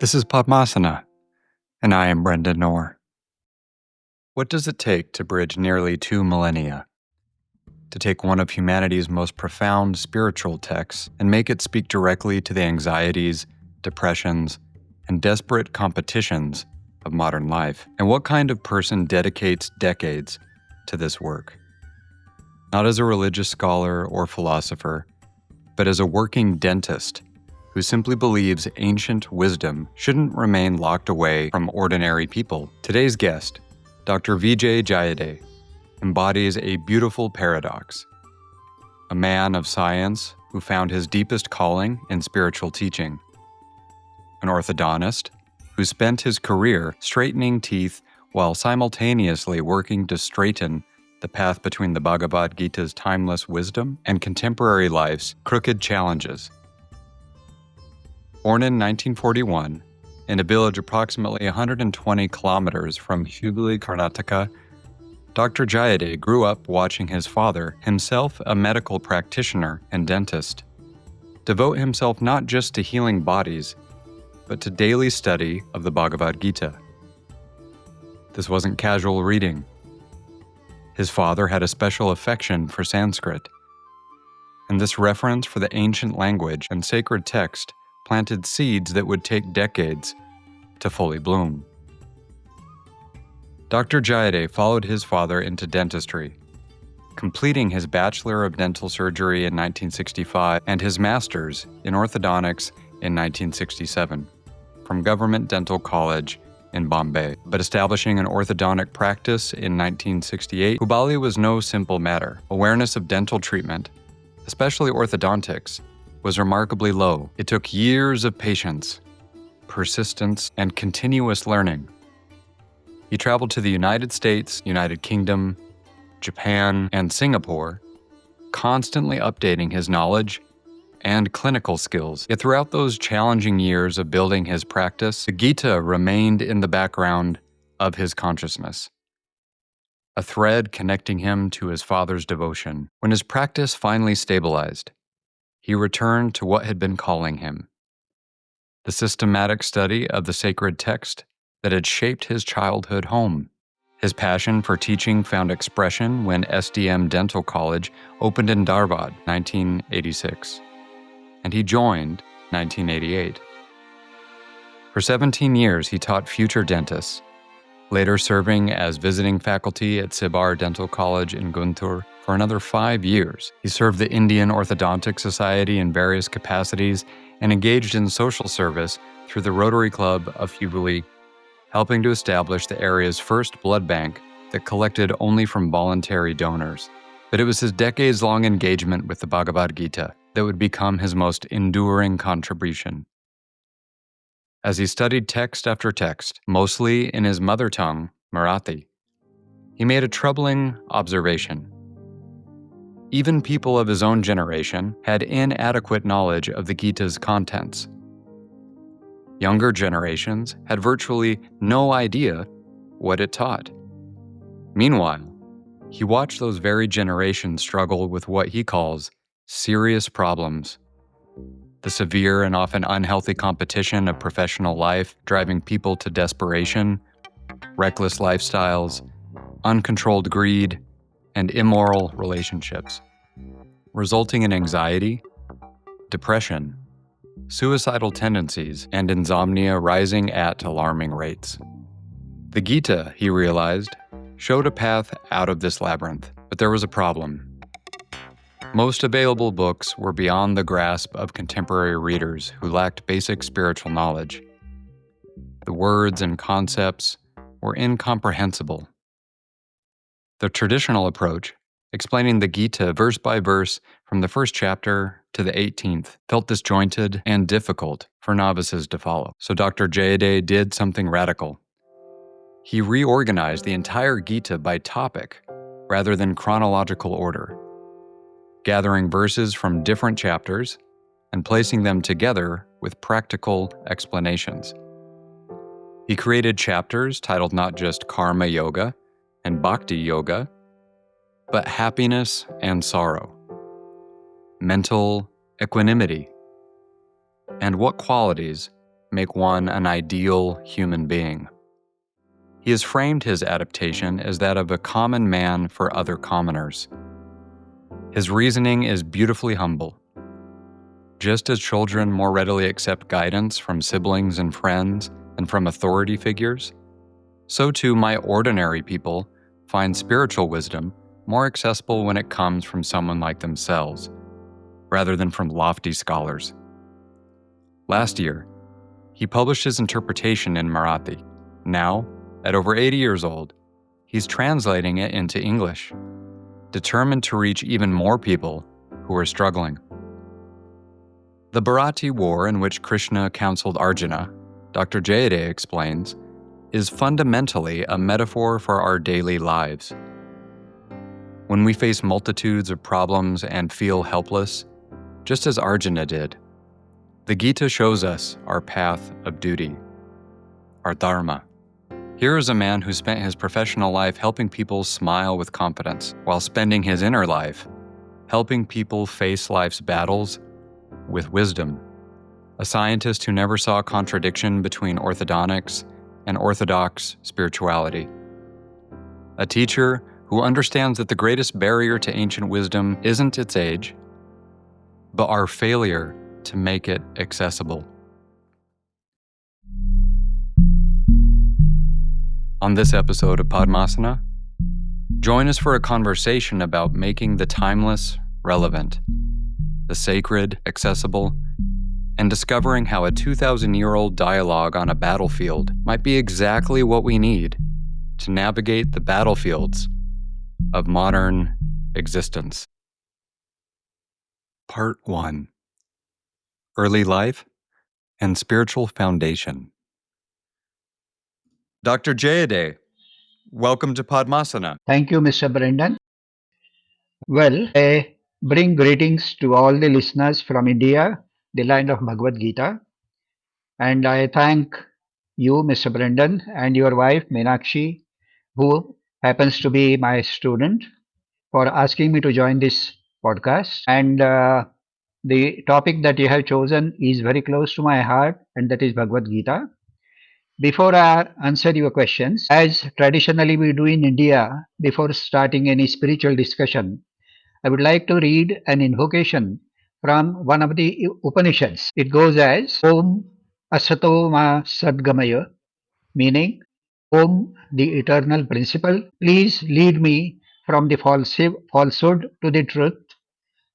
This is Podmasana, and I am Brendan Knorr. What does it take to bridge nearly 2 millennia? To take one of humanity's most profound spiritual texts and make it speak directly to the anxieties, depressions, and desperate competitions of modern life? And what kind of person dedicates decades to this work? Not as a religious scholar or philosopher, but as a working dentist who simply believes ancient wisdom shouldn't remain locked away from ordinary people. Today's guest, Dr. Vijay Jayade, embodies a beautiful paradox. A man of science who found his deepest calling in spiritual teaching. An orthodontist who spent his career straightening teeth while simultaneously working to straighten the path between the Bhagavad Gita's timeless wisdom and contemporary life's crooked challenges. Born in 1941, in a village approximately 120 kilometers from Hubli, Karnataka, Dr. Jayade grew up watching his father, himself a medical practitioner and dentist, devote himself not just to healing bodies, but to daily study of the Bhagavad Gita. This wasn't casual reading. His father had a special affection for Sanskrit, and this reverence for the ancient language and sacred text planted seeds that would take decades to fully bloom. Dr. Jayade followed his father into dentistry, completing his Bachelor of Dental Surgery in 1965 and his Master's in Orthodontics in 1967 from Government Dental College in Bombay. But establishing an orthodontic practice in 1968, Hubballi was no simple matter. Awareness of dental treatment, especially orthodontics, was remarkably low. It took years of patience, persistence, and continuous learning. He traveled to the United States, United Kingdom, Japan, and Singapore, constantly updating his knowledge and clinical skills. Yet throughout those challenging years of building his practice, the Gita remained in the background of his consciousness, a thread connecting him to his father's devotion. When his practice finally stabilized, he returned to what had been calling him, the systematic study of the sacred text that had shaped his childhood home. His passion for teaching found expression when SDM Dental College opened in Dharwad, 1986, and he joined 1988. For 17 years, he taught future dentists, later serving as visiting faculty at SDM Dental College in Guntur. For another 5 years, he served the Indian Orthodontic Society in various capacities and engaged in social service through the Rotary Club of Hubli, helping to establish the area's first blood bank that collected only from voluntary donors. But it was his decades-long engagement with the Bhagavad Gita that would become his most enduring contribution. As he studied text after text, mostly in his mother tongue, Marathi, he made a troubling observation. Even people of his own generation had inadequate knowledge of the Gita's contents. Younger generations had virtually no idea what it taught. Meanwhile, he watched those very generations struggle with what he calls serious problems. The severe and often unhealthy competition of professional life driving people to desperation, reckless lifestyles, uncontrolled greed, and immoral relationships, resulting in anxiety, depression, suicidal tendencies, and insomnia rising at alarming rates. The Gita, he realized, showed a path out of this labyrinth, but there was a problem. Most available books were beyond the grasp of contemporary readers who lacked basic spiritual knowledge. The words and concepts were incomprehensible. The traditional approach, explaining the Gita verse by verse from the first chapter to the 18th, felt disjointed and difficult for novices to follow. So Dr. Jayade did something radical. He reorganized the entire Gita by topic rather than chronological order, gathering verses from different chapters and placing them together with practical explanations. He created chapters titled not just Karma Yoga and Bhakti Yoga, but happiness and sorrow, mental equanimity, and what qualities make one an ideal human being. He has framed his adaptation as that of a common man for other commoners. His reasoning is beautifully humble. Just as children more readily accept guidance from siblings and friends and from authority figures, so too my ordinary people find spiritual wisdom more accessible when it comes from someone like themselves, rather than from lofty scholars. Last year, he published his interpretation in Marathi. Now, at over 80 years old, he's translating it into English, determined to reach even more people who are struggling. The Bharata war in which Krishna counseled Arjuna, Dr. Jayade explains, is fundamentally a metaphor for our daily lives. When we face multitudes of problems and feel helpless, just as Arjuna did, the Gita shows us our path of duty, our dharma. Here is a man who spent his professional life helping people smile with confidence, while spending his inner life helping people face life's battles with wisdom. A scientist who never saw a contradiction between orthodontics and orthodox spirituality. A teacher who understands that the greatest barrier to ancient wisdom isn't its age, but our failure to make it accessible. On this episode of Podmasana, join us for a conversation about making the timeless relevant, the sacred accessible, and discovering how a 2,000-year-old dialogue on a battlefield might be exactly what we need to navigate the battlefields of modern existence. Part 1. Early Life and Spiritual Foundation. Dr. Jayade, welcome to Podmasana. Thank you, Mr. Brendan. Well, I bring greetings to all the listeners from India, the land of Bhagavad Gita, and I thank you, Mr. Brendan, and your wife, Meenakshi, who happens to be my student, for asking me to join this podcast. And the topic that you have chosen is very close to my heart, and that is Bhagavad Gita. Before I answer your questions, as traditionally we do in India, before starting any spiritual discussion, I would like to read an invocation from one of the Upanishads. It goes as Om Asato Ma Sadgamaya, meaning Om, the eternal principle, please lead me from the falsehood to the truth,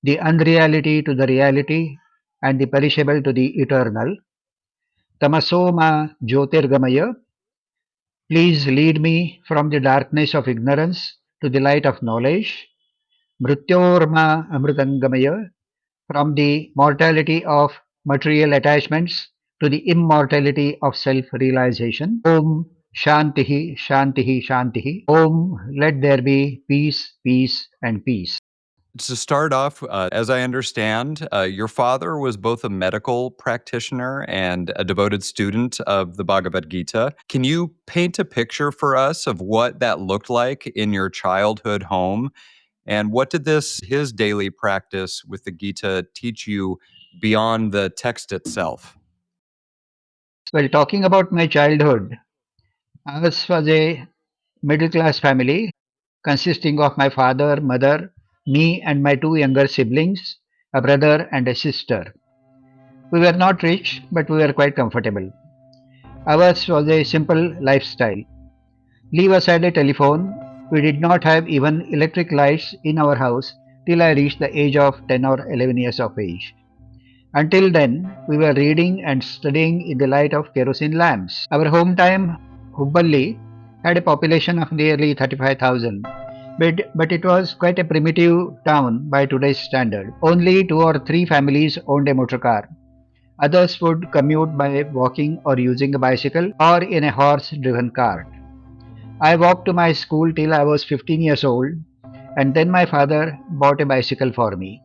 the unreality to the reality, and the perishable to the eternal. Tamaso Ma Jyotirgamaya, please lead me from the darkness of ignorance to the light of knowledge. Mrityorma Amritangamaya, from the mortality of material attachments to the immortality of self-realization. Om Shantihi, Shantihi, Shantihi. Om, let there be peace, peace, and peace. To start off, as I understand, your father was both a medical practitioner and a devoted student of the Bhagavad Gita. Can you paint a picture for us of what that looked like in your childhood home? And what did his daily practice with the Gita teach you beyond the text itself? Well, talking about my childhood, ours was a middle class family consisting of my father, mother, me, and my two younger siblings, a brother and a sister. We were not rich, but we were quite comfortable. Ours was a simple lifestyle. Leave aside a telephone, we did not have even electric lights in our house till I reached the age of 10 or 11 years of age. Until then, we were reading and studying in the light of kerosene lamps. Our hometown, Hubballi, had a population of nearly 35,000, but it was quite a primitive town by today's standard. Only 2 or 3 families owned a motor car. Others would commute by walking or using a bicycle or in a horse-driven cart. I walked to my school till I was 15 years old, and then my father bought a bicycle for me.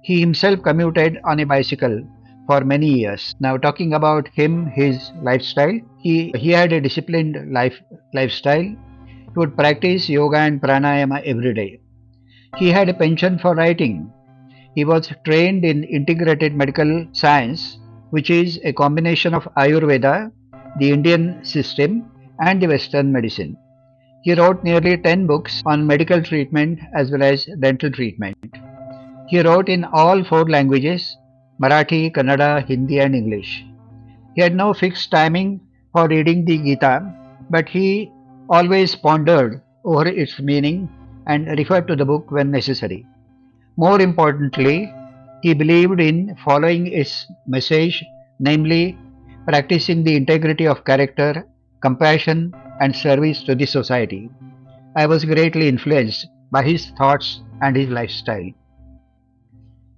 He himself commuted on a bicycle for many years. Now, talking about him, his lifestyle, he had a disciplined lifestyle. He would practice yoga and pranayama every day. He had a penchant for writing. He was trained in integrated medical science which is a combination of Ayurveda, the Indian system, and the Western medicine. He wrote nearly 10 books on medical treatment as well as dental treatment. He wrote in all four languages: Marathi, Kannada, Hindi, and English. He had no fixed timing for reading the Gita, but he always pondered over its meaning and referred to the book when necessary. More importantly, he believed in following its message, namely, practicing the integrity of character, compassion, and service to the society. I was greatly influenced by his thoughts and his lifestyle.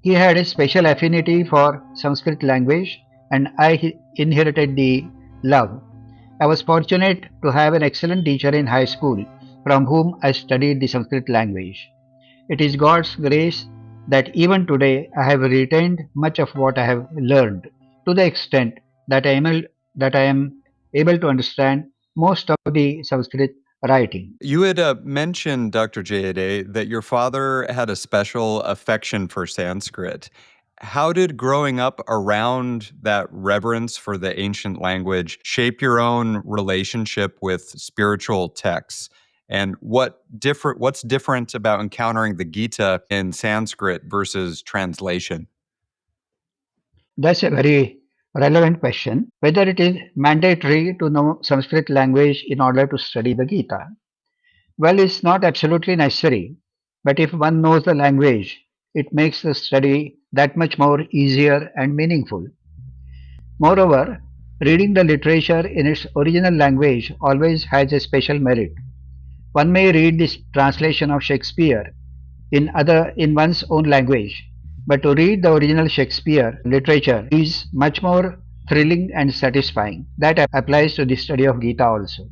He had a special affinity for Sanskrit language, and I inherited the love. I was fortunate to have an excellent teacher in high school from whom I studied the Sanskrit language. It is God's grace that even today I have retained much of what I have learned, to the extent that I am able to understand most of the Sanskrit writing. You had mentioned, Dr. Jayade, that your father had a special affection for Sanskrit. How did growing up around that reverence for the ancient language shape your own relationship with spiritual texts? And what's different about encountering the Gita in Sanskrit versus translation? That's a very relevant question. Whether it is mandatory to know Sanskrit language in order to study the Gita? Well, it's not absolutely necessary, but if one knows the language, it makes the study that much more easier and meaningful. Moreover, reading the literature in its original language always has a special merit. One may read this translation of Shakespeare in one's own language, but to read the original Shakespeare literature is much more thrilling and satisfying. That applies to the study of Gita also.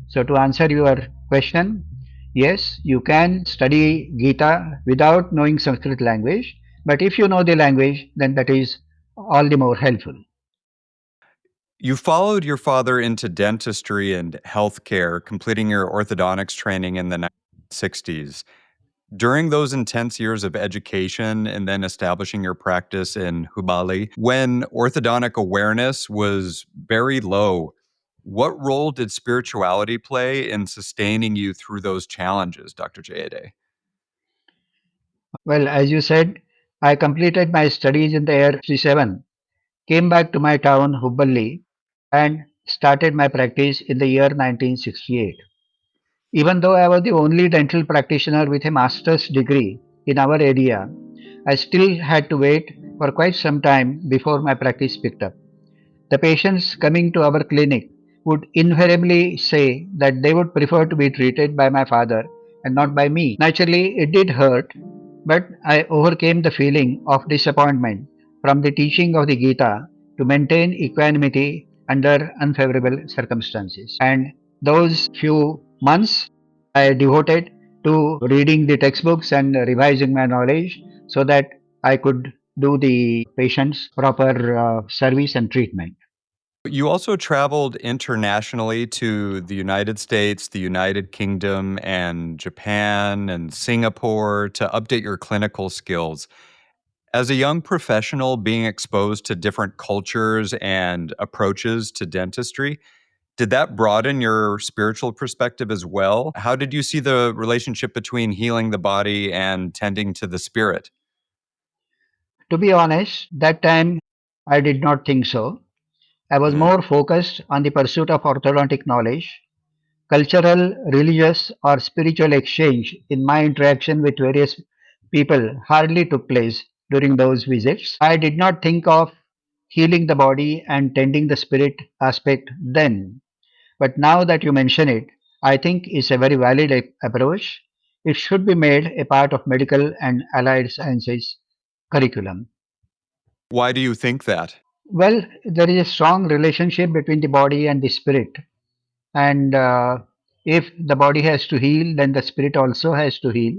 So to answer your question, yes, you can study Gita without knowing Sanskrit language, but if you know the language, then that is all the more helpful. You followed your father into dentistry and healthcare, completing your orthodontics training in the 1960s. During those intense years of education and then establishing your practice in Hubballi, when orthodontic awareness was very low, what role did spirituality play in sustaining you through those challenges, Dr. Jayade? Well, as you said, I completed my studies in the year 67, came back to my town, Hubballi, and started my practice in the year 1968. Even though I was the only dental practitioner with a master's degree in our area, I still had to wait for quite some time before my practice picked up. The patients coming to our clinic would invariably say that they would prefer to be treated by my father and not by me. Naturally, it did hurt, but I overcame the feeling of disappointment from the teaching of the Gita to maintain equanimity under unfavorable circumstances. And those few months I devoted to reading the textbooks and revising my knowledge so that I could do the patients proper service and treatment. You also traveled internationally to the United States, the United Kingdom, and Japan and Singapore to update your clinical skills. As a young professional, being exposed to different cultures and approaches to dentistry, did that broaden your spiritual perspective as well? How did you see the relationship between healing the body and tending to the spirit? To be honest, that time I did not think so. I was Mhm. more focused on the pursuit of orthodontic knowledge. Cultural, religious, or spiritual exchange in my interaction with various people hardly took place during those visits. I did not think of healing the body and tending the spirit aspect then. But now that you mention it, I think it's a very valid approach. It should be made a part of medical and allied sciences curriculum. Why do you think that? Well, there is a strong relationship between the body and the spirit. And if the body has to heal, then the spirit also has to heal.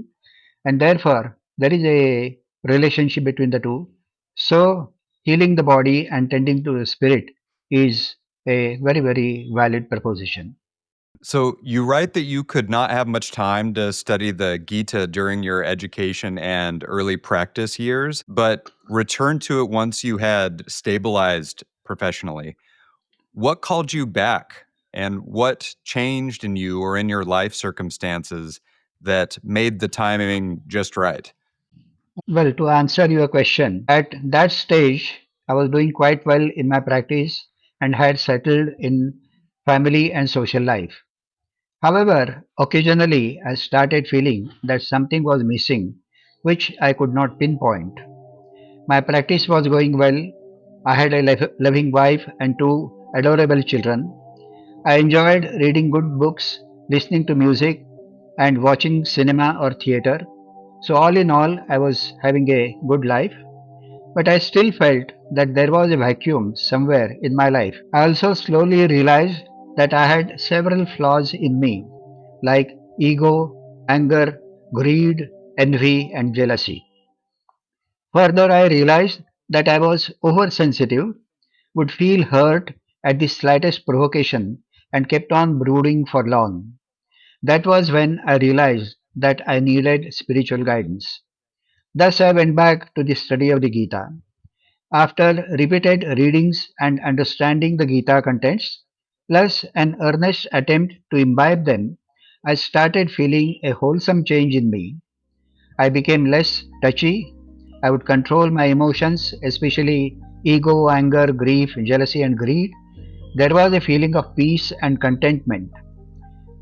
And therefore, there is a relationship between the two. So, healing the body and tending to the spirit is a very, very valid proposition. So you write that you could not have much time to study the Gita during your education and early practice years, but returned to it once you had stabilized professionally. What called you back, and what changed in you or in your life circumstances that made the timing just right? Well, to answer your question, at that stage, I was doing quite well in my practice and had settled in family and social life. However, occasionally I started feeling that something was missing, which I could not pinpoint. My practice was going well. I had a loving wife and two adorable children. I enjoyed reading good books, listening to music, and watching cinema or theater. So, all in all, I was having a good life, but I still felt that there was a vacuum somewhere in my life. I also slowly realized that I had several flaws in me, like ego, anger, greed, envy, and jealousy. Further, I realized that I was oversensitive, would feel hurt at the slightest provocation, and kept on brooding for long. That was when I realized that I needed spiritual guidance. Thus, I went back to the study of the Gita. After repeated readings and understanding the Gita contents, plus an earnest attempt to imbibe them, I started feeling a wholesome change in me. I became less touchy. I would control my emotions, especially ego, anger, grief, jealousy, and greed. There was a feeling of peace and contentment.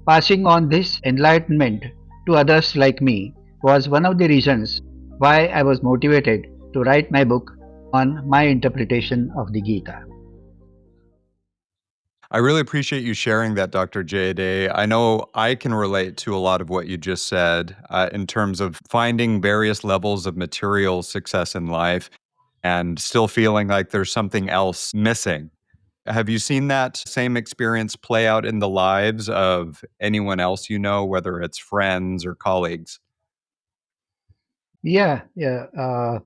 Passing on this enlightenment to others like me was one of the reasons why I was motivated to write my book on my interpretation of the Gita. I really appreciate you sharing that, Dr. Jayade. I know I can relate to a lot of what you just said in terms of finding various levels of material success in life and still feeling like there's something else missing. Have you seen that same experience play out in the lives of anyone else you know, whether it's friends or colleagues? Yeah.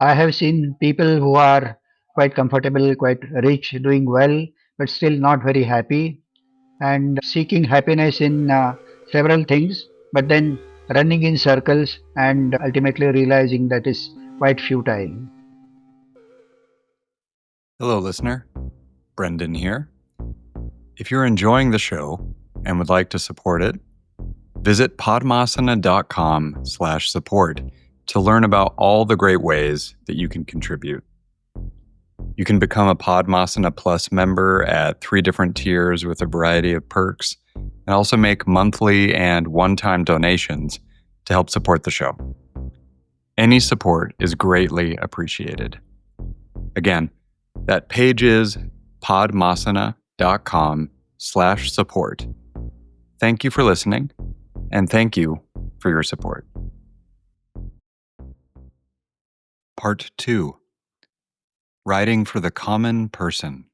I have seen people who are quite comfortable, quite rich, doing well, but still not very happy and seeking happiness in several things, but then running in circles and ultimately realizing that is quite futile. Hello, listener. Brendan here. If you're enjoying the show and would like to support it, visit podmasana.com/support to learn about all the great ways that you can contribute. You can become a Podmasana Plus member at 3 different tiers with a variety of perks, and also make monthly and one-time donations to help support the show. Any support is greatly appreciated. Again, that page is podmasana.com/support. Thank you for listening, and thank you for your support. Part 2: Writing for the Common Person.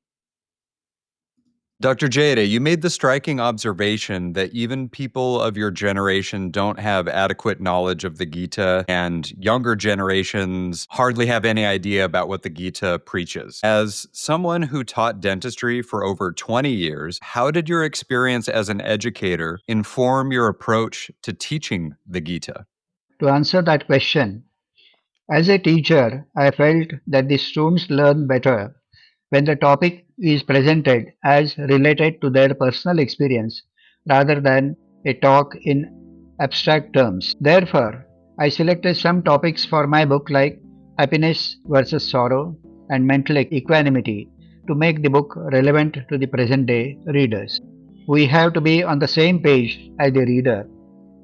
Dr. Jayade, you made the striking observation that even people of your generation don't have adequate knowledge of the Gita, and younger generations hardly have any idea about what the Gita preaches. As someone who taught dentistry for over 20 years, how did your experience as an educator inform your approach to teaching the Gita? To answer that question, as a teacher, I felt that the students learn better when the topic is presented as related to their personal experience rather than a talk in abstract terms. Therefore, I selected some topics for my book like happiness versus sorrow and mental equanimity to make the book relevant to the present day readers. We have to be on the same page as the reader.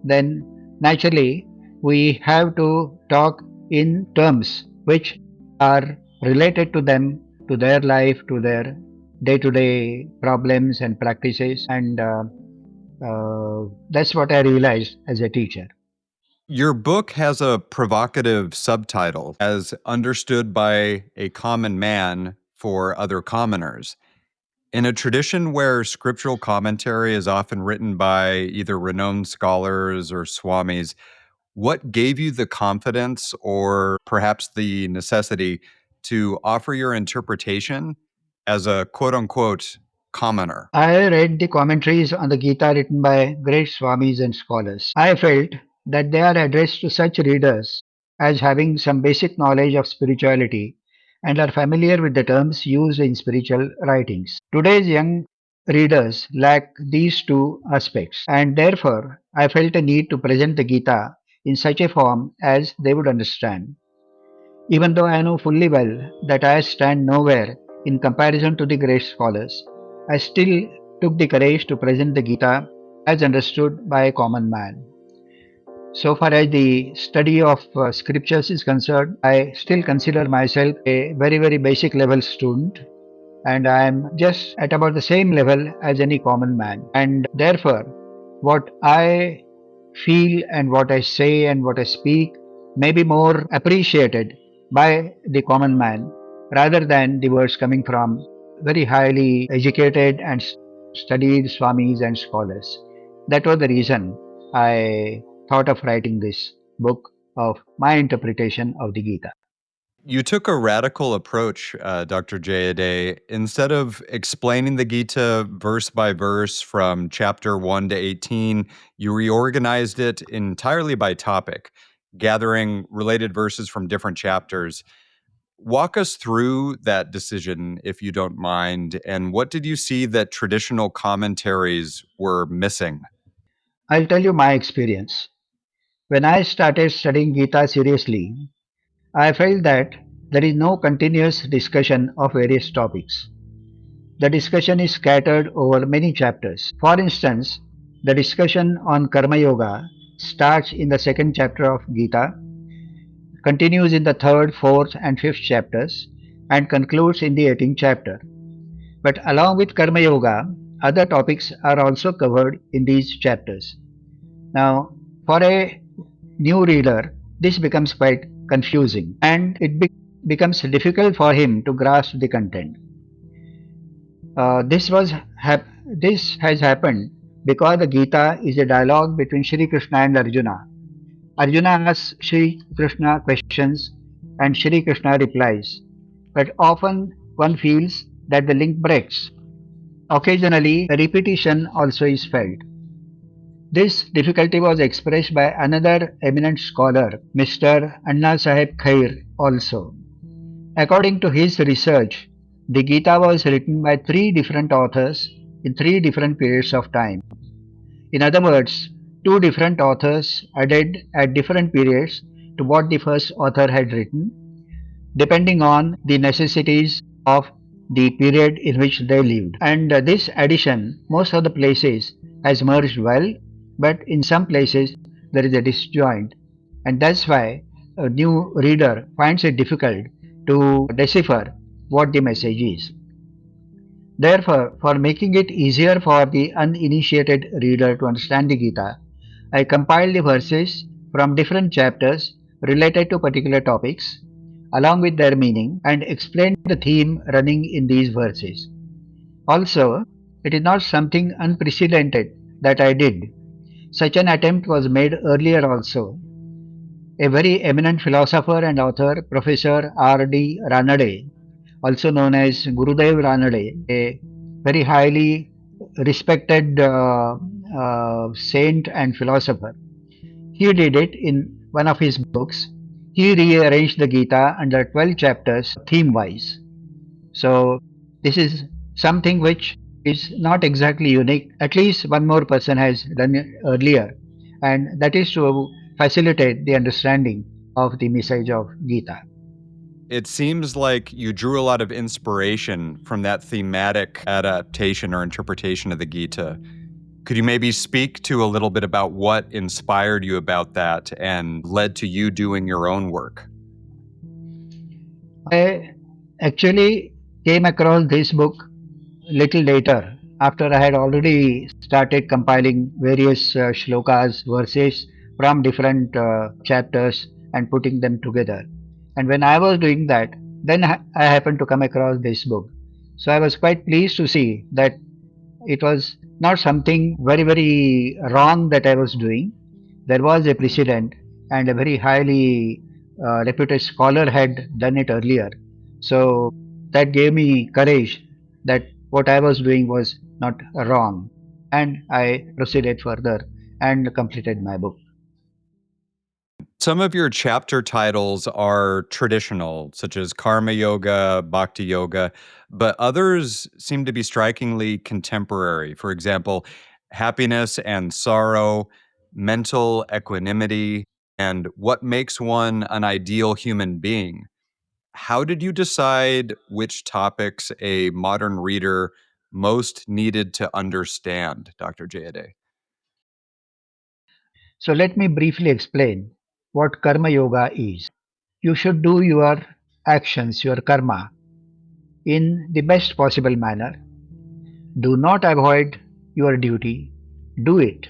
Then, naturally, we have to talk in terms which are related to them, to their life, to their day to day problems and practices. And that's what I realized as a teacher. Your book has a provocative subtitle, as understood by a common man for other commoners. In a tradition where scriptural commentary is often written by either renowned scholars or swamis, what gave you the confidence or perhaps the necessity to offer your interpretation as a quote unquote commoner? I read the commentaries on the Gita written by great Swamis and scholars. I felt that they are addressed to such readers as having some basic knowledge of spirituality and are familiar with the terms used in spiritual writings. Today's young readers lack these two aspects, and therefore I felt a need to present the Gita in such a form as they would understand. Even though I know fully well that I stand nowhere in comparison to the great scholars, I still took the courage to present the Gita as understood by a common man. So far as the study of scriptures is concerned, I still consider myself a very basic level student, and I am just at about the same level as any common man. And therefore, what I feel and what I say and what I speak may be more appreciated by the common man rather than the words coming from very highly educated and studied swamis and scholars. That was the reason I thought of writing this book of my interpretation of the Gita. You took a radical approach, Dr. Jayade. Instead of explaining the Gita verse by verse from chapter 1 to 18, you reorganized it entirely by topic, gathering related verses from different chapters. Walk us through that decision, if you don't mind, and what did you see that traditional commentaries were missing? I'll tell you my experience. When I started studying Gita seriously, I felt that there is no continuous discussion of various topics. The discussion is scattered over many chapters. For instance, the discussion on Karma Yoga starts in the second chapter of Gita, continues in the third, fourth, and fifth chapters, and concludes in the 18th chapter. But along with Karma Yoga, other topics are also covered in these chapters. Now, for a new reader, this becomes quite confusing and it becomes difficult for him to grasp the content. This has happened because the Gita is a dialogue between Shri Krishna and Arjuna. Arjuna asks Shri Krishna questions and Shri Krishna replies, but often one feels that the link breaks. Occasionally, a repetition also is felt. This difficulty was expressed by another eminent scholar, Mr. Anna Sahib Khair, also. According to his research, the Gita was written by three different authors in three different periods of time. In other words, two different authors added at different periods to what the first author had written, depending on the necessities of the period in which they lived. And this addition, most of the places, has merged well, but in some places there is a disjoint, and that's why a new reader finds it difficult to decipher what the message is. Therefore, for making it easier for the uninitiated reader to understand the Gita, I compiled the verses from different chapters related to particular topics, along with their meaning, and explained the theme running in these verses. Also, it is not something unprecedented that I did. Such an attempt was made earlier also. A very eminent philosopher and author, Professor R.D. Ranade, also known as Gurudev Ranade, a very highly respected saint and philosopher. He did it in one of his books. He rearranged the Gita under 12 chapters theme wise. So, this is something which is not exactly unique. At least one more person has done it earlier, and that is to facilitate the understanding of the message of Gita. It seems like you drew a lot of inspiration from that thematic adaptation or interpretation of the Gita. Could you maybe speak to a little bit about what inspired you about that and led to you doing your own work? I actually came across this book little later after I had already started compiling various shlokas, verses from different chapters and putting them together. And when I was doing that, then I happened to come across this book. So I was quite pleased to see that it was not something very wrong that I was doing. There was a precedent, and a very highly reputed scholar had done it earlier. So that gave me courage that what I was doing was not wrong, and I proceeded further and completed my book. Some of your chapter titles are traditional, such as Karma Yoga, Bhakti Yoga, but others seem to be strikingly contemporary. For example, Happiness and Sorrow, Mental Equanimity, and What Makes One an Ideal Human Being. How did you decide which topics a modern reader most needed to understand, Dr. Jayade? So let me briefly explain what Karma Yoga is. You should do your actions, your karma, in the best possible manner. Do not avoid your duty, do it.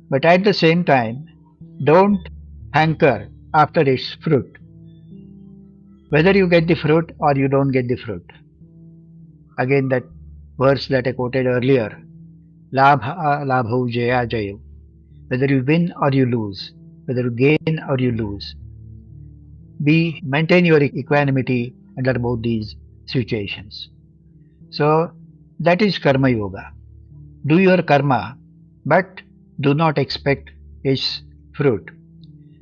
But at the same time, don't hanker after its fruit, whether you get the fruit or you don't get the fruit. Again, that verse that I quoted earlier, Labha labhau jaya jayo, whether you win or you lose, whether you gain or you lose. Maintain your equanimity under both these situations. So that is karma yoga. Do your karma, but do not expect its fruit,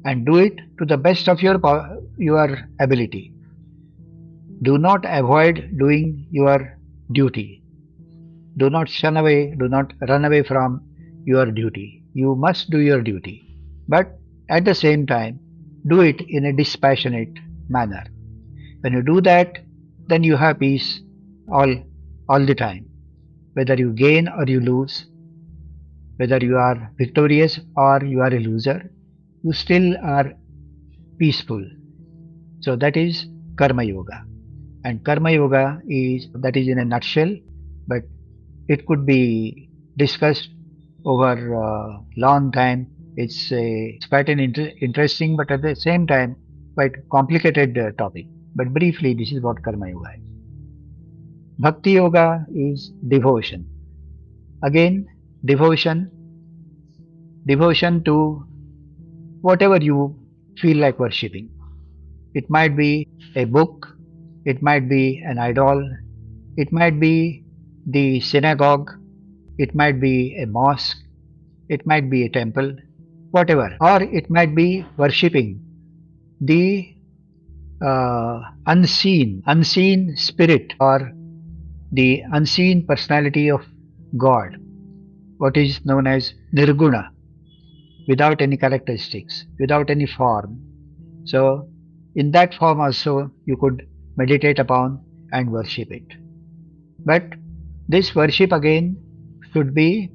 and do it to the best of your ability. Do not avoid doing your duty. Do not shun away, do not run away from your duty. You must do your duty, but at the same time, do it in a dispassionate manner. When you do that, then you have peace all, all the time. Whether you gain or you lose, whether you are victorious or you are a loser, you still are peaceful. So that is Karma Yoga. And Karma Yoga is that is in a nutshell, but it could be discussed over a long time. It's quite an interesting, but at the same time, quite complicated topic. But briefly, this is what Karma Yoga is. Bhakti Yoga is devotion. Again, devotion to whatever you feel like worshipping. It might be a book, it might be an idol, it might be the synagogue, it might be a mosque, it might be a temple, whatever. Or it might be worshipping the unseen spirit or the unseen personality of God, what is known as Nirguna, without any characteristics, without any form. So, in that form also you could meditate upon and worship it. But this worship again should be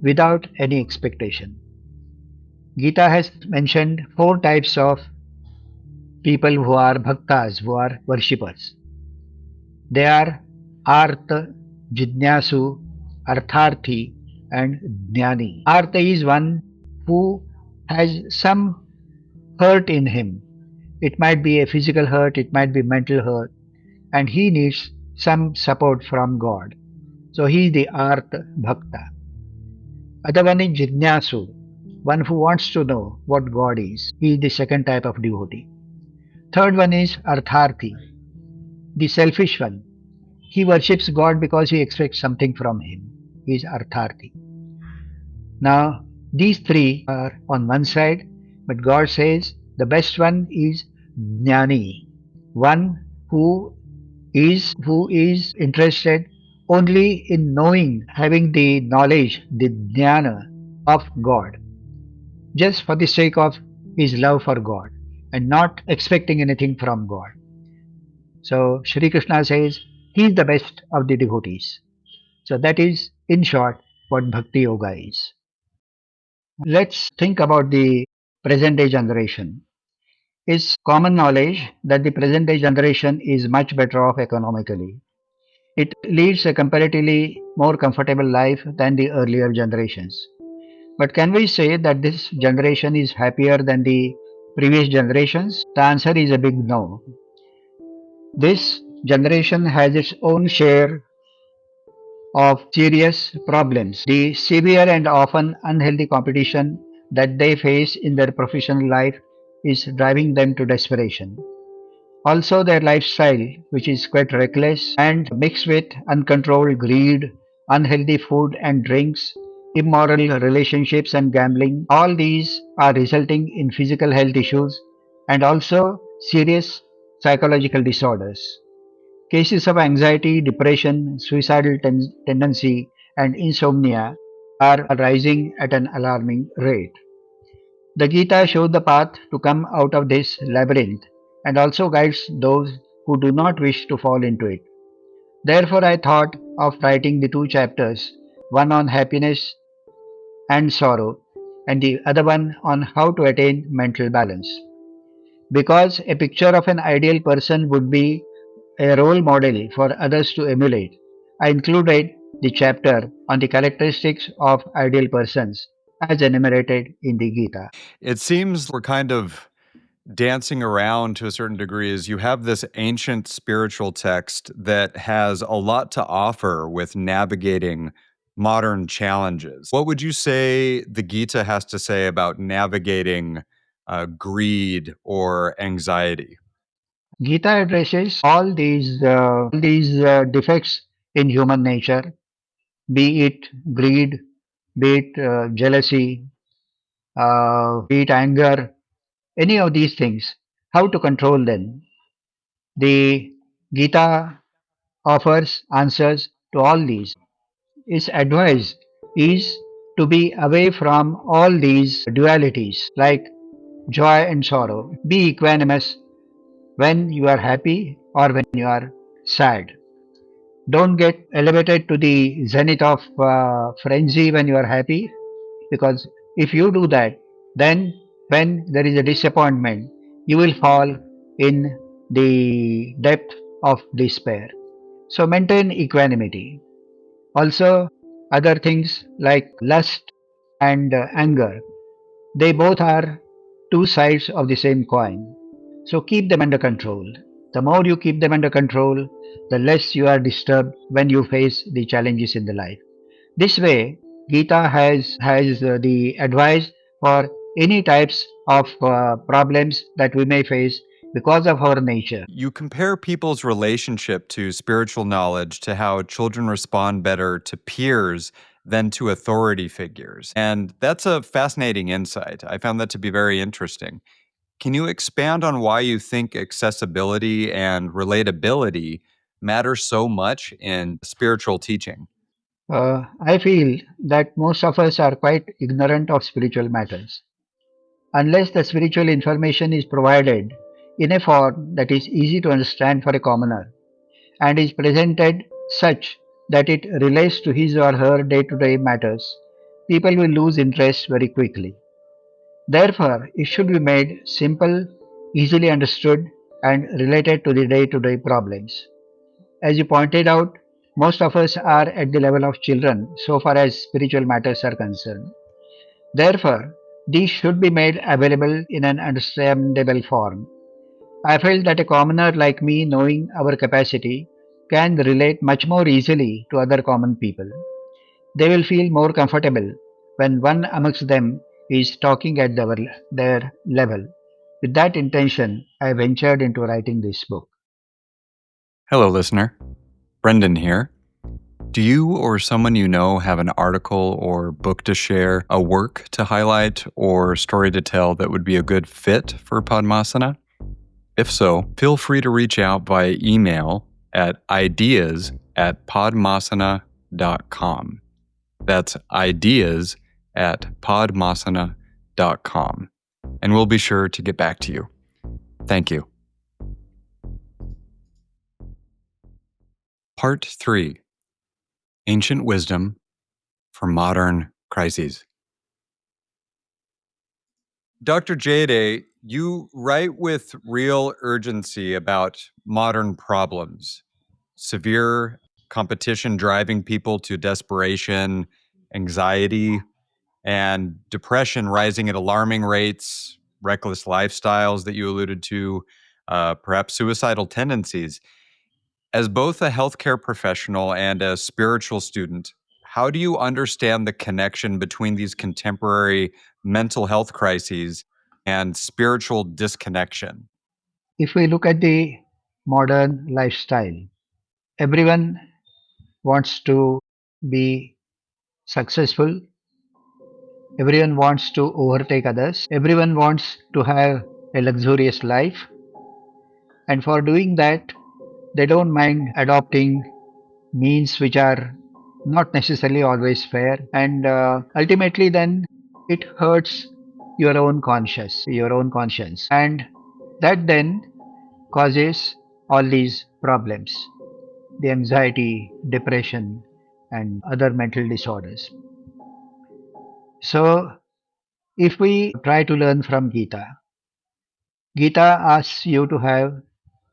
without any expectation. Gita has mentioned 4 types of people who are bhaktas, who are worshippers. They are Artha, Jidnyasu, Artharthi, and Jnani. Artha is one who has some hurt in him. It might be a physical hurt, it might be mental hurt, and he needs some support from God. So he is the Artha Bhakta. Other one is Jidnyasu, one who wants to know what God is. He is the second type of devotee. Third one is Artharthi, the selfish one. He worships God because he expects something from him. He is Artharthi. Now, these 3 are on one side, but God says the best one is Jnani, one who is interested only in knowing, having the knowledge, the jnana of God, just for the sake of his love for God and not expecting anything from God. So Shri Krishna says he is the best of the devotees. So that is, in short, what Bhakti Yoga is. Let's think about the present day generation. It's common knowledge that the present day generation is much better off economically. It leads a comparatively more comfortable life than the earlier generations. But can we say that this generation is happier than the previous generations? The answer is a big no. This generation has its own share of serious problems. The severe and often unhealthy competition that they face in their professional life is driving them to desperation. Also, their lifestyle, which is quite reckless and mixed with uncontrolled greed, unhealthy food and drinks, immoral relationships and gambling, all these are resulting in physical health issues and also serious psychological disorders. Cases of anxiety, depression, suicidal tendency, and insomnia are rising at an alarming rate. The Gita shows the path to come out of this labyrinth and also guides those who do not wish to fall into it. Therefore, I thought of writing the two chapters, one on happiness and sorrow, and the other one on how to attain mental balance. Because a picture of an ideal person would be a role model for others to emulate, I included the chapter on the characteristics of ideal persons as enumerated in the Gita. It seems we're kind of dancing around to a certain degree is you have this ancient spiritual text that has a lot to offer with navigating modern challenges. What would you say the Gita has to say about navigating greed or anxiety? Gita addresses all these defects in human nature, be it greed, be it jealousy, be it anger, any of these things, how to control them. The Gita offers answers to all these. Its advice is to be away from all these dualities like joy and sorrow. Be equanimous when you are happy or when you are sad. Don't get elevated to the zenith of frenzy when you are happy, because if you do that, then when there is a disappointment, you will fall in the depth of despair. So maintain equanimity. Also, other things like lust and anger, they both are two sides of the same coin. So keep them under control. The more you keep them under control, the less you are disturbed when you face the challenges in the life. This way, Gita has the advice for any types of problems that we may face because of our nature. You compare people's relationship to spiritual knowledge to how children respond better to peers than to authority figures. And that's a fascinating insight. I found that to be very interesting. Can you expand on why you think accessibility and relatability matter so much in spiritual teaching? I feel that most of us are quite ignorant of spiritual matters. Unless the spiritual information is provided in a form that is easy to understand for a commoner and is presented such that it relates to his or her day to day matters, people will lose interest very quickly. Therefore, it should be made simple, easily understood, and related to the day to day problems. As you pointed out, most of us are at the level of children so far as spiritual matters are concerned. Therefore, these should be made available in an understandable form. I felt that a commoner like me, knowing our capacity, can relate much more easily to other common people. They will feel more comfortable when one amongst them is talking at their level. With that intention, I ventured into writing this book. Hello, listener. Brendan here. Do you or someone you know have an article or book to share, a work to highlight, or story to tell that would be a good fit for Podmasana? If so, feel free to reach out via email at ideas@podmasana.com. That's ideas@podmasana.com. And we'll be sure to get back to you. Thank you. Part 3: Ancient Wisdom for Modern Crises. Dr. Jayade, you write with real urgency about modern problems, severe competition driving people to desperation, anxiety, and depression rising at alarming rates, reckless lifestyles that you alluded to, perhaps suicidal tendencies. As both a healthcare professional and a spiritual student, how do you understand the connection between these contemporary mental health crises and spiritual disconnection? If we look at the modern lifestyle, everyone wants to be successful, everyone wants to overtake others, everyone wants to have a luxurious life, and for doing that, they don't mind adopting means which are not necessarily always fair, and ultimately, then it hurts your own conscience, and that then causes all these problems, the anxiety, depression, and other mental disorders. So, if we try to learn from Gita asks you to have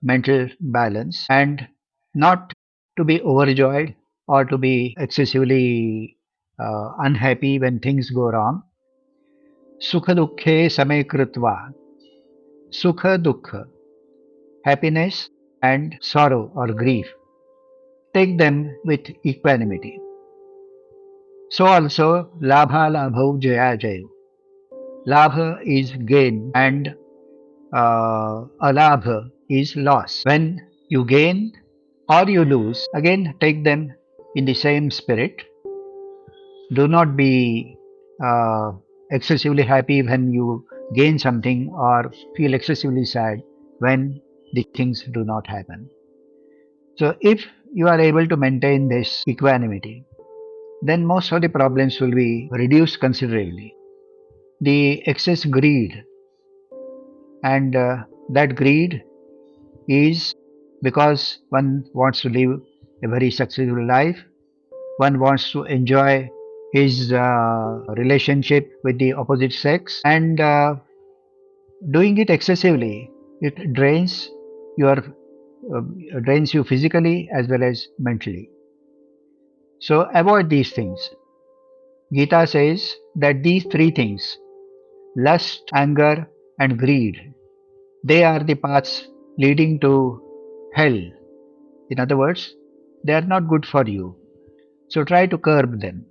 mental balance and not to be overjoyed or to be excessively unhappy when things go wrong. Sukha dukhe same krutva. Sukha dukha, happiness and sorrow or grief. Take them with equanimity. So also labha labho jaya jayo. Labha is gain and alabha is loss. When you gain or you lose, again take them in the same spirit. Do not be uh, excessively happy when you gain something or feel excessively sad when the things do not happen. So, if you are able to maintain this equanimity, then most of the problems will be reduced considerably. The excess greed, and that greed is because one wants to live a very successful life, one wants to enjoy his relationship with the opposite sex, and doing it excessively, it your drains you physically as well as mentally. So avoid these things. Gita says that these three things, lust, anger, and greed, they are the paths leading to hell. In other words, they are not good for you. So try to curb them.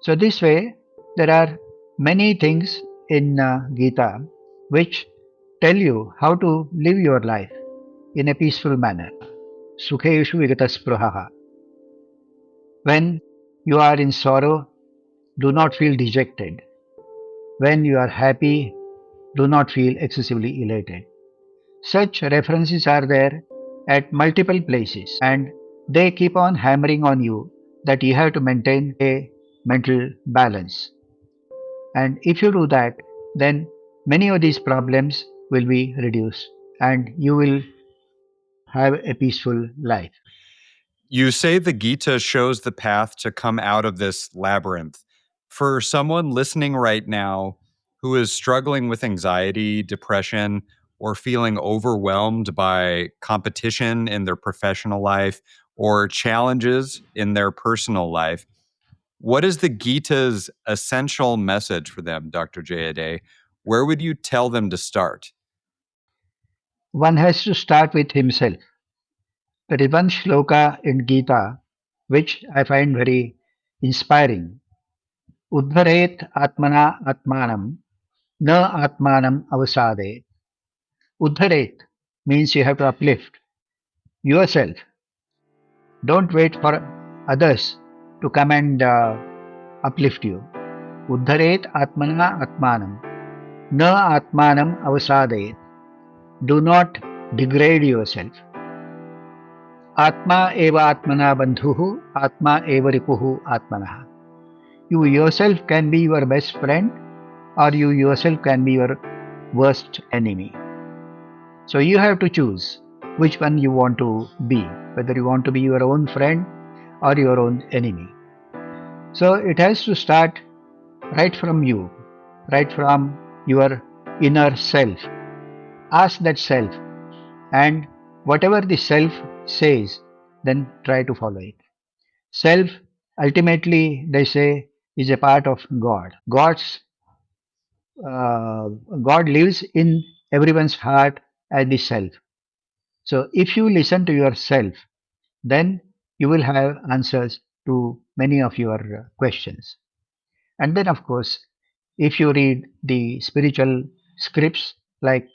So, this way, there are many things in Gita which tell you how to live your life in a peaceful manner. Sukheshu vigataspruhaha. When you are in sorrow, do not feel dejected. When you are happy, do not feel excessively elated. Such references are there at multiple places, and they keep on hammering on you that you have to maintain a mental balance. And if you do that, then many of these problems will be reduced and you will have a peaceful life. You say the Gita shows the path to come out of this labyrinth. For someone listening right now who is struggling with anxiety, depression, or feeling overwhelmed by competition in their professional life or challenges in their personal life, what is the Gita's essential message for them, Dr. Jayade? Where would you tell them to start? One has to start with himself. There is one shloka in Gita which I find very inspiring. Uddharet atmana atmanam na atmanam avasade. Uddharet means you have to uplift yourself. Don't wait for others to come and uplift you. Uddharet atmana atmanam na atmanam avasadayet. Do not degrade yourself. Atma eva atmana bandhuhu, atma eva ripuhu atmanaha. You yourself can be your best friend or you yourself can be your worst enemy. So you have to choose which one you want to be, whether you want to be your own friend or your own enemy. So it has to start right from you, right from your inner self. Ask that self, and whatever the self says, then try to follow it. Self, ultimately, they say, is a part of God. Uh, God lives in everyone's heart as the self. So if you listen to yourself, then you will have answers to many of your questions. And then, of course, if you read the spiritual scripts like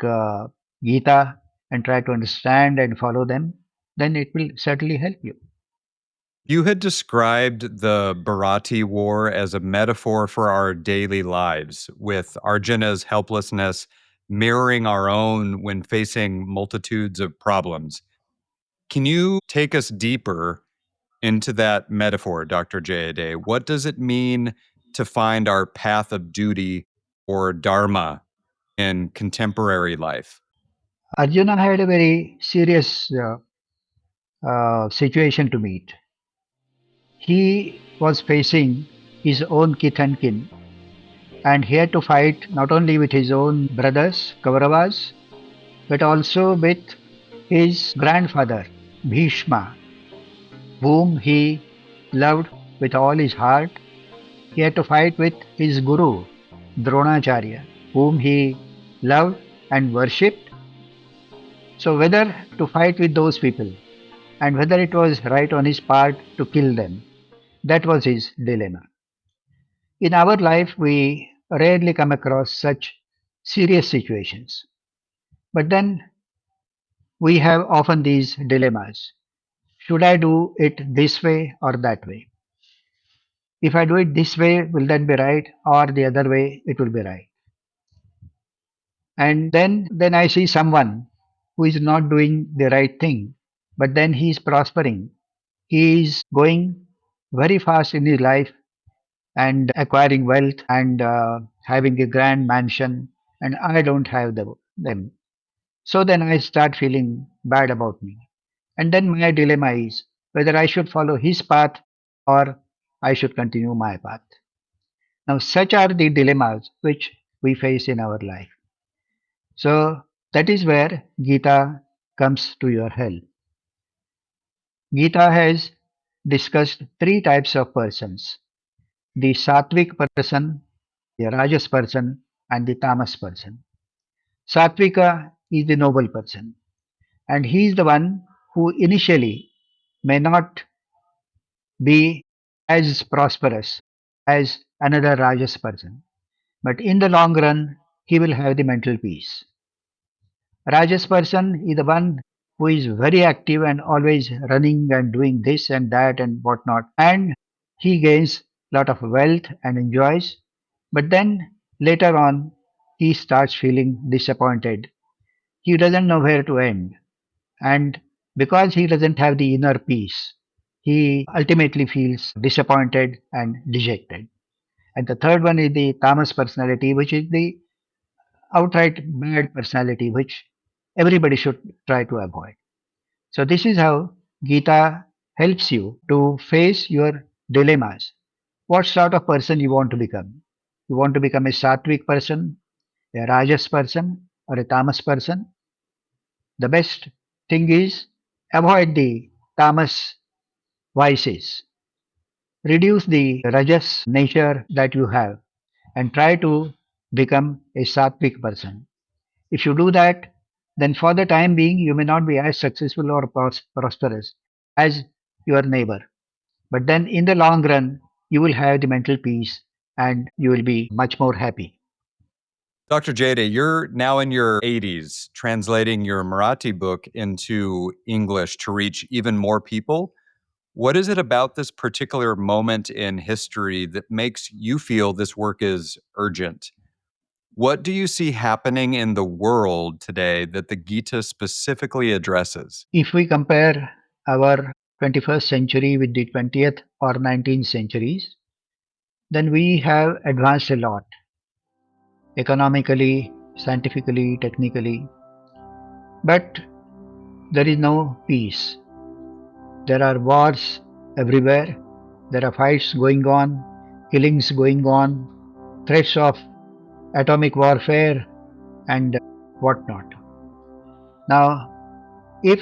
Gita and try to understand and follow them, then it will certainly help you. You had described the Bharati war as a metaphor for our daily lives, with Arjuna's helplessness mirroring our own when facing multitudes of problems. Can you take us deeper into that metaphor, Dr. Jayade? What does it mean to find our path of duty or dharma in contemporary life? Arjuna had a very serious situation to meet. He was facing his own kith and kin, and he had to fight not only with his own brothers, Kauravas, but also with his grandfather, Bhishma, whom he loved with all his heart. He had to fight with his guru, Dronacharya, whom he loved and worshipped. So, whether to fight with those people and whether it was right on his part to kill them, that was his dilemma. In our life, we rarely come across such serious situations. But then we have often these dilemmas. Should I do it this way or that way? If I do it this way, will that be right? Or the other way, it will be right. And then I see someone who is not doing the right thing, but then he is prospering. He is going very fast in his life and acquiring wealth and having a grand mansion, and I don't have them. So then I start feeling bad about me. And then my dilemma is whether I should follow his path or I should continue my path. Now, such are the dilemmas which we face in our life. So that is where Gita comes to your help. Gita has discussed three types of persons: the sattvic person, the rajas person, and the tamas person. Sattvika is the noble person, and he is the one who initially may not be as prosperous as another rajas person, but in the long run, he will have the mental peace. Rajas person is the one who is very active and always running and doing this and that and whatnot, and he gains lot of wealth and enjoys. But then later on, he starts feeling disappointed. He doesn't know where to end, and because he doesn't have the inner peace, he ultimately feels disappointed and dejected. And the third one is the tamas personality, which is the outright bad personality, which everybody should try to avoid. So, this is how Gita helps you to face your dilemmas. What sort of person you want to become? You want to become a sattvic person, a rajas person, or a tamas person? The best thing is avoid the tamas vices. Reduce the rajas nature that you have and try to become a sattvic person. If you do that, then for the time being, you may not be as successful or prosperous as your neighbor. But then in the long run, you will have the mental peace and you will be much more happy. Dr. Jayade, you're now in your 80s, translating your Marathi book into English to reach even more people. What is it about this particular moment in history that makes you feel this work is urgent? What do you see happening in the world today that the Gita specifically addresses? If we compare our 21st century with the 20th or 19th centuries, then we have advanced a lot economically, scientifically, technically, but there is no peace. There are wars everywhere, there are fights going on, killings going on, threats of atomic warfare, and whatnot. Now, if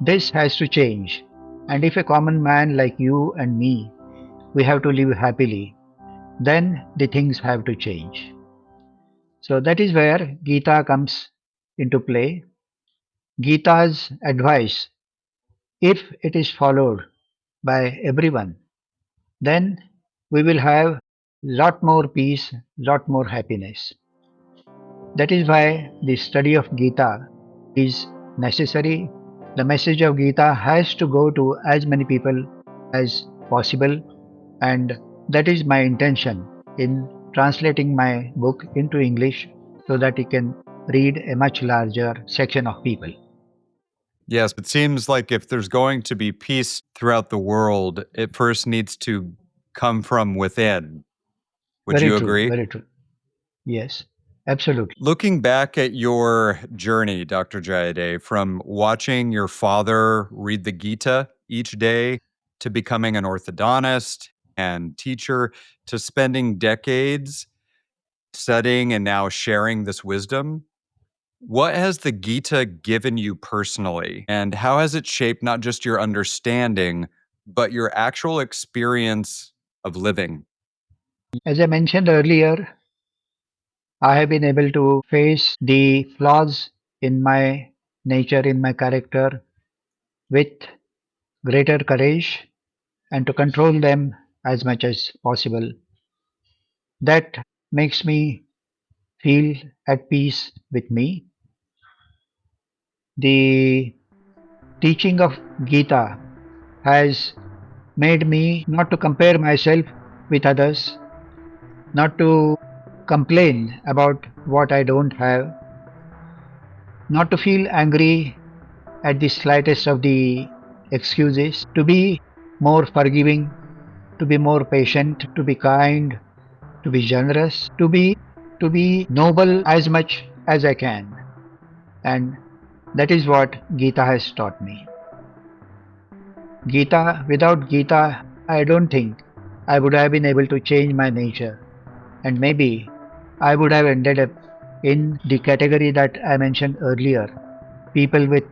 this has to change, and if a common man like you and me, we have to live happily, then the things have to change. So that is where Gita comes into play. Gita's advice, if it is followed by everyone, then we will have lot more peace, lot more happiness. That is why the study of Gita is necessary. The message of Gita has to go to as many people as possible, and that is my intention in translating my book into English so that it can read a much larger section of people. Yes, it seems like if there's going to be peace throughout the world, it first needs to come from within. Would Very you true, agree? very true. Yes, absolutely. Looking back at your journey, Dr. Jayade, from watching your father read the Gita each day to becoming an orthodontist and teacher to spending decades studying and now sharing this wisdom, what has the Gita given you personally? And how has it shaped not just your understanding, but your actual experience of living? As I mentioned earlier, I have been able to face the flaws in my nature, in my character, with greater courage and to control them as much as possible. That makes me feel at peace with me. The teaching of Gita has made me not to compare myself with others, not to complain about what I don't have, not to feel angry at the slightest of the excuses, to be more forgiving, to be more patient, to be kind, to be generous, to be noble as much as I can. And that is what Gita has taught me. Without Gita, I don't think I would have been able to change my nature. And maybe I would have ended up in the category that I mentioned earlier, people with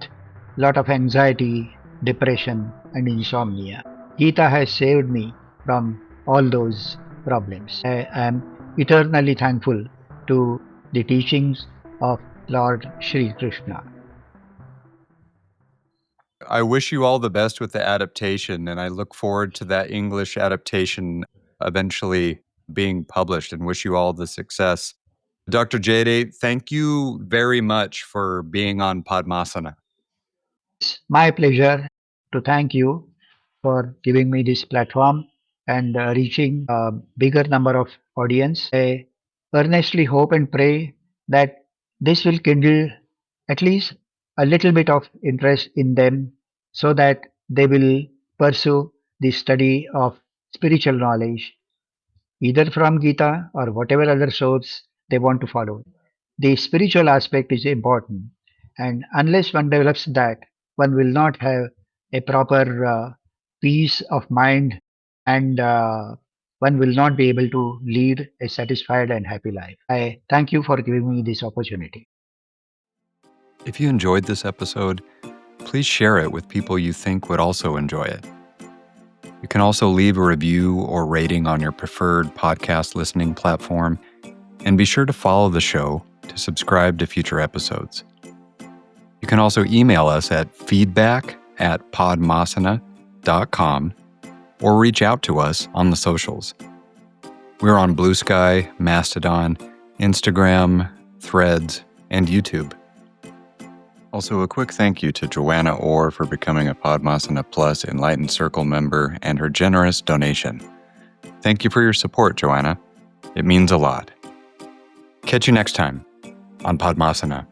lot of anxiety, depression, and insomnia. Gita has saved me from all those problems. I am eternally thankful to the teachings of Lord Shri Krishna. I wish you all the best with the adaptation, and I look forward to that English adaptation eventually being published and wish you all the success. Dr. Jayade, thank you very much for being on Podmasana. It's my pleasure to thank you for giving me this platform and reaching a bigger number of audience. I earnestly hope and pray that this will kindle at least a little bit of interest in them so that they will pursue the study of spiritual knowledge either from Gita or whatever other source they want to follow. The spiritual aspect is important, and unless one develops that, one will not have a proper peace of mind, and one will not be able to lead a satisfied and happy life. I thank you for giving me this opportunity. If you enjoyed this episode, please share it with people you think would also enjoy it. You can also leave a review or rating on your preferred podcast listening platform, and be sure to follow the show to subscribe to future episodes. You can also email us at feedback@podmasana.com or reach out to us on the socials. We're on Blue Sky, Mastodon, Instagram, Threads, and YouTube. Also, a quick thank you to Joanna Orr for becoming a Podmasana Plus Enlightened Circle member and her generous donation. Thank you for your support, Joanna. It means a lot. Catch you next time on Podmasana.